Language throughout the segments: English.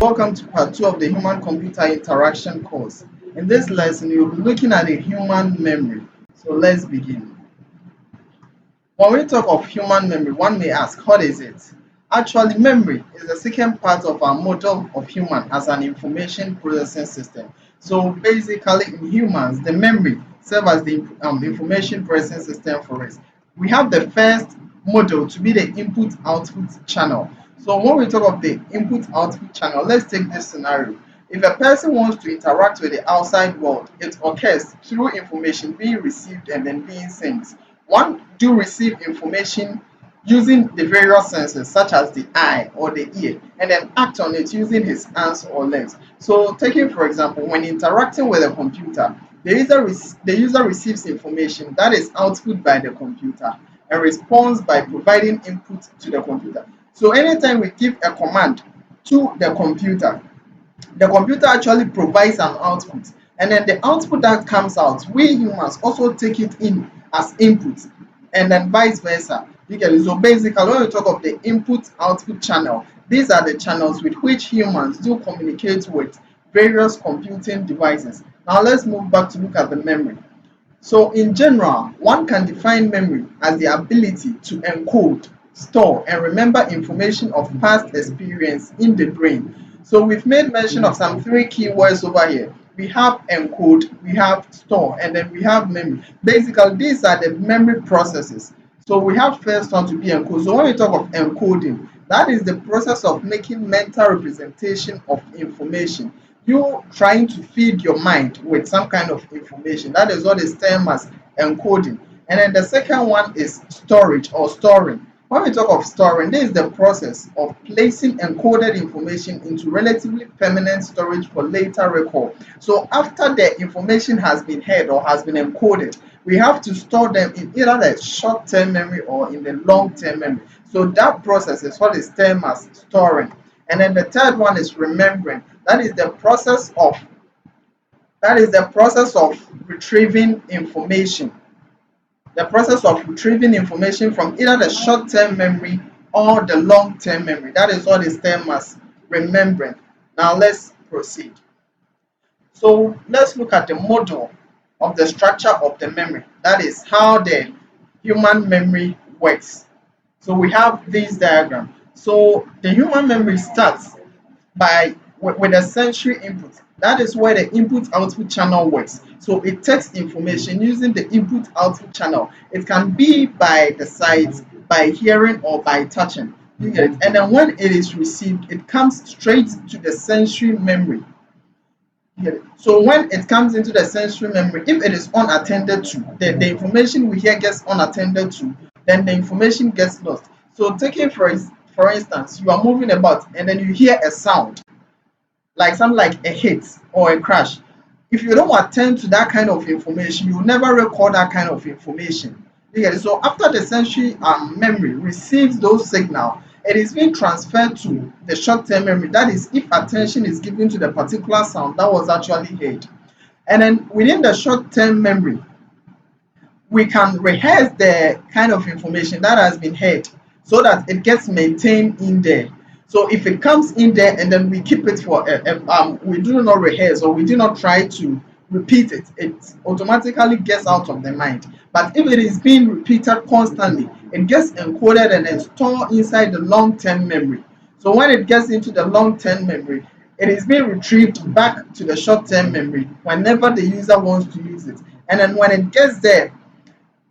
Welcome to part 2 of the Human Computer Interaction course. In this lesson, you'll be looking at the human memory. So let's begin. When we talk of human memory, one may ask, what is it? Actually, memory is the second part of our model of human as an information processing system. So basically, in humans, the memory serves as the information processing system for us. We have the first model to be the input-output channel. So when we talk of the input-output channel, let's take this scenario. If a person wants to interact with the outside world, it occurs through information being received and then being sent. One do receive information using the various senses such as the eye or the ear and then act on it using his hands or legs. So taking for example, when interacting with a computer, the user receives information that is output by the computer and responds by providing input to the computer. So anytime we give a command to the computer actually provides an output, and then the output that comes out, we humans also take it in as input, and then vice versa. You get it? So basically, when we talk of the input-output channel, these are the channels with which humans do communicate with various computing devices. Now let's move back to look at the memory. So in general, one can define memory as the ability to encode, store, and remember information of past experience in the brain. So we've made mention of some three keywords over here. We have encode, we have store, and then we have memory. Basically, these are the memory processes. So we have first one to be encode. So when we talk of encoding, that is the process of making mental representation of information. You trying to feed your mind with some kind of information. That is what is termed as encoding. And then the second one is storage or storing. When we talk of storing, this is the process of placing encoded information into relatively permanent storage for later recall. So after the information has been heard or has been encoded, we have to store them in either the short-term memory or in the long-term memory. So that process is what is termed as storing. And then the third one is remembering. That is the process of retrieving information. The process of retrieving information from either the short-term memory or the long-term memory. That is what is termed as remembering. Now let's proceed. So let's look at the model of the structure of the memory. That is how the human memory works. So we have this diagram. So the human memory starts with a sensory input. That is where the input-output channel works. So it takes information using the input-output channel. It can be by the sight, by hearing, or by touching. You get it? And then when it is received, it comes straight to the sensory memory. You get it? So when it comes into the sensory memory, if it is unattended to, the information we hear gets unattended to, then the information gets lost. So taking for instance, you are moving about and then you hear a sound, like something like a hit or a crash. If you don't attend to that kind of information, you will never record that kind of information. You get it? So after the sensory memory receives those signals, it is being transferred to the short-term memory. That is, if attention is given to the particular sound that was actually heard. And then within the short-term memory, we can rehearse the kind of information that has been heard so that it gets maintained in there. So if it comes in there and then we keep it for we do not rehearse or we do not try to repeat it, it automatically gets out of the mind. But if it is being repeated constantly, it gets encoded and then stored inside the long-term memory. So when it gets into the long-term memory, it is being retrieved back to the short-term memory whenever the user wants to use it. And then when it gets there,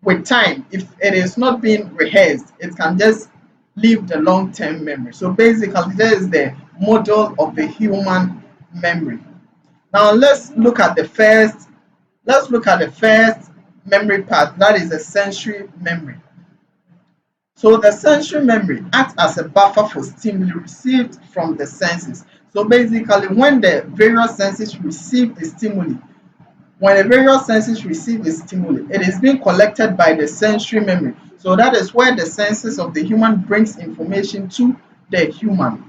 with time, if it is not being rehearsed, it can just leave the long-term memory. So basically, there is the model of the human memory. Now let's look at the first memory part, that is the sensory memory. So the sensory memory acts as a buffer for stimuli received from the senses. So basically, when the various senses receive the stimuli, it is being collected by the sensory memory. So that is where the senses of the human brings information to the human.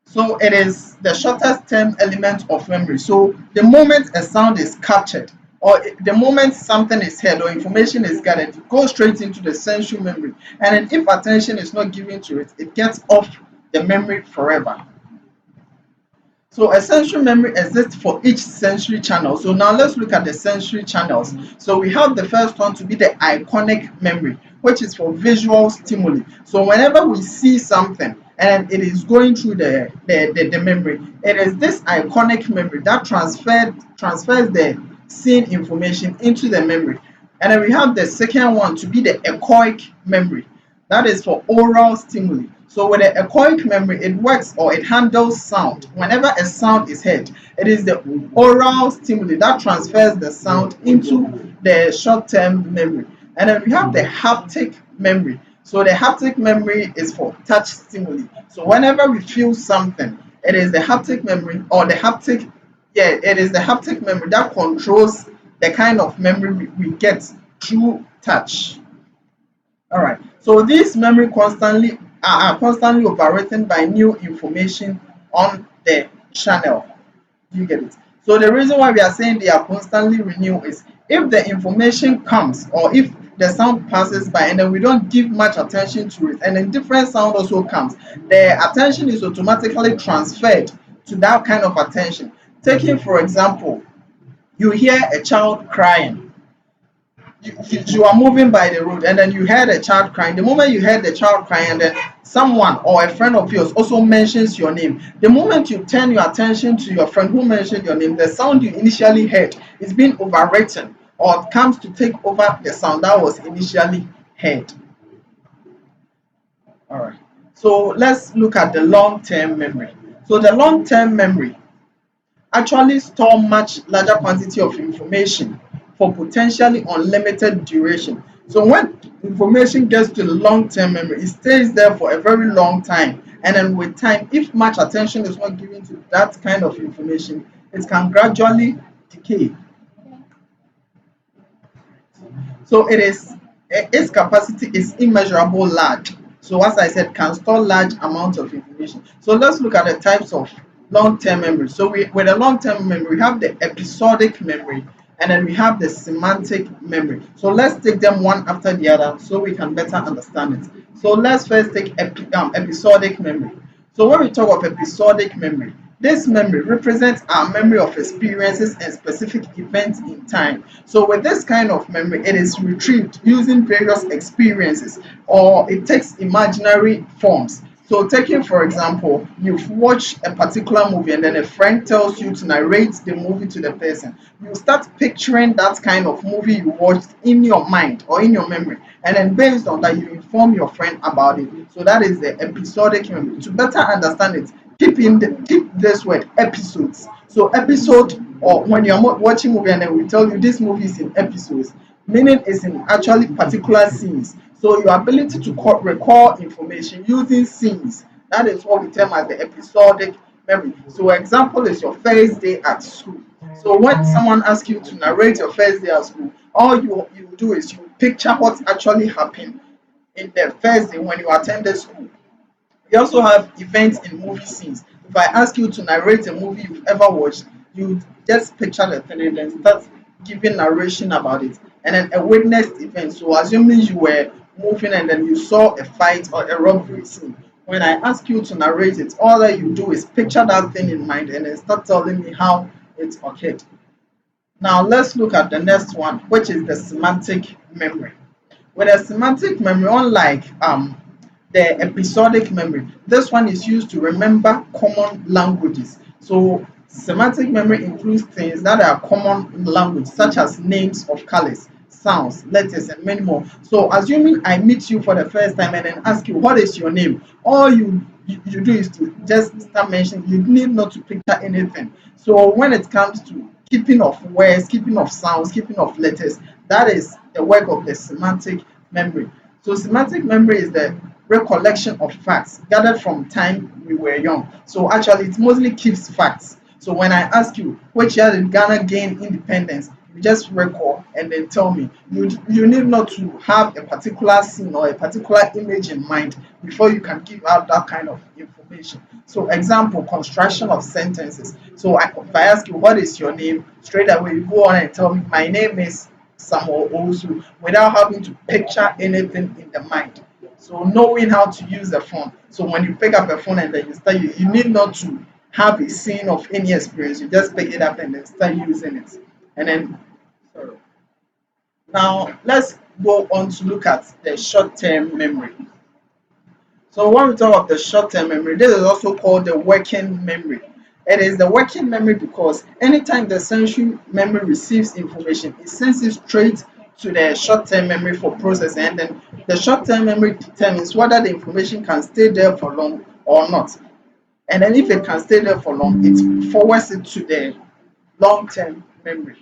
So it is the shortest term element of memory. So the moment a sound is captured, or the moment something is heard or information is gathered, it goes straight into the sensory memory. And then if attention is not given to it, it gets off the memory forever. So a sensory memory exists for each sensory channel. So now let's look at the sensory channels. So we have the first one to be the iconic memory, which is for visual stimuli. So whenever we see something and it is going through the memory, it is this iconic memory that transfers the seen information into the memory. And then we have the second one to be the echoic memory. That is for oral stimuli. So with the echoic memory, it works or it handles sound. Whenever a sound is heard, it is the oral stimuli that transfers the sound into the short-term memory. And then we have the haptic memory. So the haptic memory is for touch stimuli. So whenever we feel something, it is the haptic memory or the haptic, yeah, it is the haptic memory that controls the kind of memory we get through touch. All right. So these memory constantly are constantly overwritten by new information on the channel. Do you get it? So the reason why we are saying they are constantly renewed is if the information comes or if the sound passes by and then we don't give much attention to it and then different sound also comes, the attention is automatically transferred to that kind of attention. Taking for example, you hear a child crying, you are moving by the road and then you heard a child crying. The moment you heard the child crying and then someone or a friend of yours also mentions your name, the moment you turn your attention to your friend who mentioned your name, the sound you initially heard is being overwritten or comes to take over the sound that was initially heard. All right. So let's look at the long-term memory. So the long-term memory actually store much larger quantity of information for potentially unlimited duration. So when information gets to the long-term memory, it stays there for a very long time. And then with time, if much attention is not given to that kind of information, it can gradually decay. So its capacity is immeasurable large. So as I said, can store large amounts of information. So let's look at the types of long-term memory. So with a long-term memory, we have the episodic memory and then we have the semantic memory. So let's take them one after the other so we can better understand it. So let's first take episodic memory. So when we talk of episodic memory, this memory represents our memory of experiences and specific events in time. So with this kind of memory, it is retrieved using various experiences or it takes imaginary forms. So taking for example, you've watched a particular movie and then a friend tells you to narrate the movie to the person. You start picturing that kind of movie you watched in your mind or in your memory. And then based on that, you inform your friend about it. So that is the episodic memory. To better understand it, keep this word episodes. So episode, or when you're watching movie and then we tell you this movie is in episodes, meaning it's in actually particular scenes. So your ability to recall information using scenes, that is what we term as the episodic memory. So example is your first day at school. So when someone asks you to narrate your first day at school, all you do is you picture what actually happened in the first day when you attended school. We also have events in movie scenes. If I ask you to narrate a movie you've ever watched, you just picture the thing and then start giving narration about it. And then a witnessed event. So assuming you were moving and then you saw a fight or a robbery scene. When I ask you to narrate it, all that you do is picture that thing in mind and then start telling me how it occurred. Now let's look at the next one, which is the semantic memory. With a semantic memory, unlike the episodic memory, this one is used to remember common languages. So semantic memory includes things that are common language, such as names of colors, sounds, letters, and many more. So assuming I meet you for the first time and then ask you what is your name, all you do is to just start mentioning. You need not to picture anything. So when it comes to keeping of words, keeping of sounds, keeping of letters, that is the work of the semantic memory. So semantic memory is the recollection of facts gathered from time we were young. So actually it mostly keeps facts. So when I ask you which year did Ghana gain independence, you just recall and then tell me. You need not to have a particular scene or a particular image in mind before you can give out that kind of information. So example, construction of sentences. So if I ask you what is your name, straight away you go on and tell me my name is Samuel Osu without having to picture anything in the mind. So knowing how to use the phone. So when you pick up a phone and then you start, you need not to have a scene of any experience. You just pick it up and then start using it. And then, sorry. Now let's go on to look at the short-term memory. So when we talk of the short-term memory, this is also called the working memory. It is the working memory because anytime the sensory memory receives information, it sends it straight to the short-term memory for processing, and then the short-term memory determines whether the information can stay there for long or not. And then if it can stay there for long, it forwards it to the long-term memory.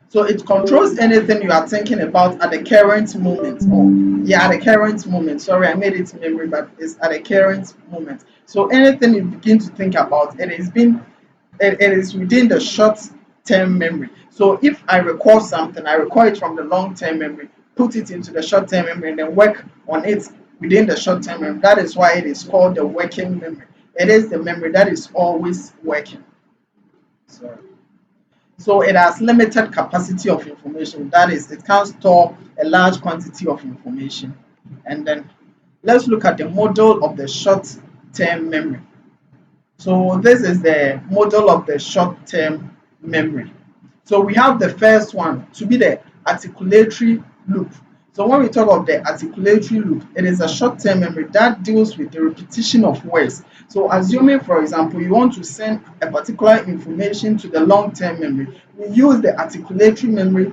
So it controls anything you are thinking about at the current moment. Or yeah, at the current moment. Sorry, I made it memory, but it's at the current moment. So anything you begin to think about, it is within the short term memory. So if I recall something, I recall it from the long term memory, put it into the short term memory, and then work on it within the short term memory. That is why it is called the working memory. It is the memory that is always working. Sorry. So it has limited capacity of information. That is, it can store a large quantity of information. And then let's look at the model of the short-term memory. So this is the model of the short-term memory. So we have the first one to be the articulatory loop. So when we talk of the articulatory loop, it is a short-term memory that deals with the repetition of words. So assuming, for example, you want to send a particular information to the long-term memory, we use the articulatory memory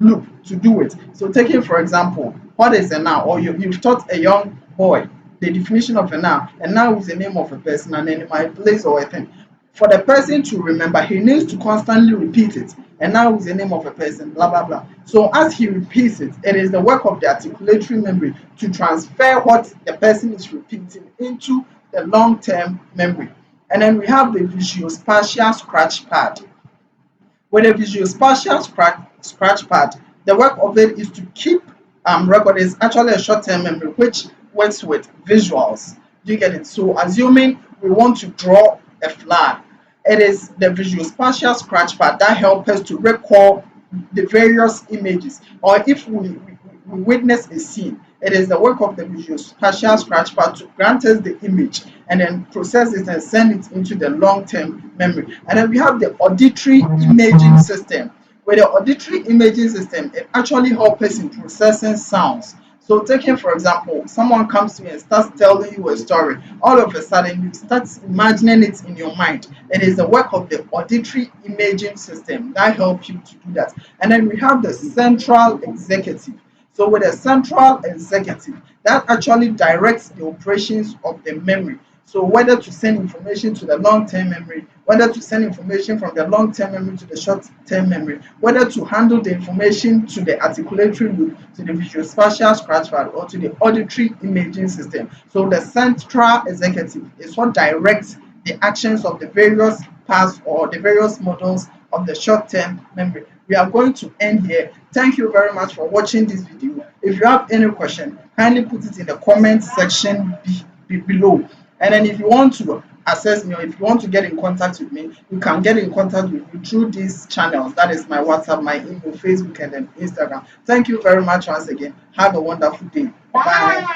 loop to do it. So taking, for example, what is a noun? Or you've taught a young boy the definition of a noun. A noun is the name of a person, an animal, a place, or a thing. For the person to remember, he needs to constantly repeat it. And now is the name of a person, blah blah blah. So as he repeats it, it is the work of the articulatory memory to transfer what the person is repeating into the long-term memory. And then we have the visuospatial scratch pad. With a visuospatial scratch pad, the work of it is to keep record. Is actually a short-term memory which works with visuals. Do you get it? So assuming we want to draw a flag, it is the visuospatial scratch pad that helps us to recall the various images. Or if we witness a scene, it is the work of the visuospatial scratch pad to grant us the image and then process it and send it into the long-term memory. And then we have the auditory imaging system. With the auditory imaging system, it actually helps us in processing sounds. So taking, for example, someone comes to you and starts telling you a story. All of a sudden, you start imagining it in your mind. It is the work of the auditory imaging system that helps you to do that. And then we have the central executive. So with the central executive, that actually directs the operations of the memory. So whether to send information to the long-term memory, whether to send information from the long-term memory to the short-term memory, whether to handle the information to the articulatory loop, to the visuospatial scratch pad, or to the auditory imaging system. So the central executive is what directs the actions of the various parts or the various models of the short-term memory. We are going to end here. Thank you very much for watching this video. If you have any question, kindly put it in the comment section below. And then if you want to access me or if you want to get in contact with me, you can get in contact with me through these channels. That is my WhatsApp, my email, Facebook, and then Instagram. Thank you very much once again. Have a wonderful day. Bye.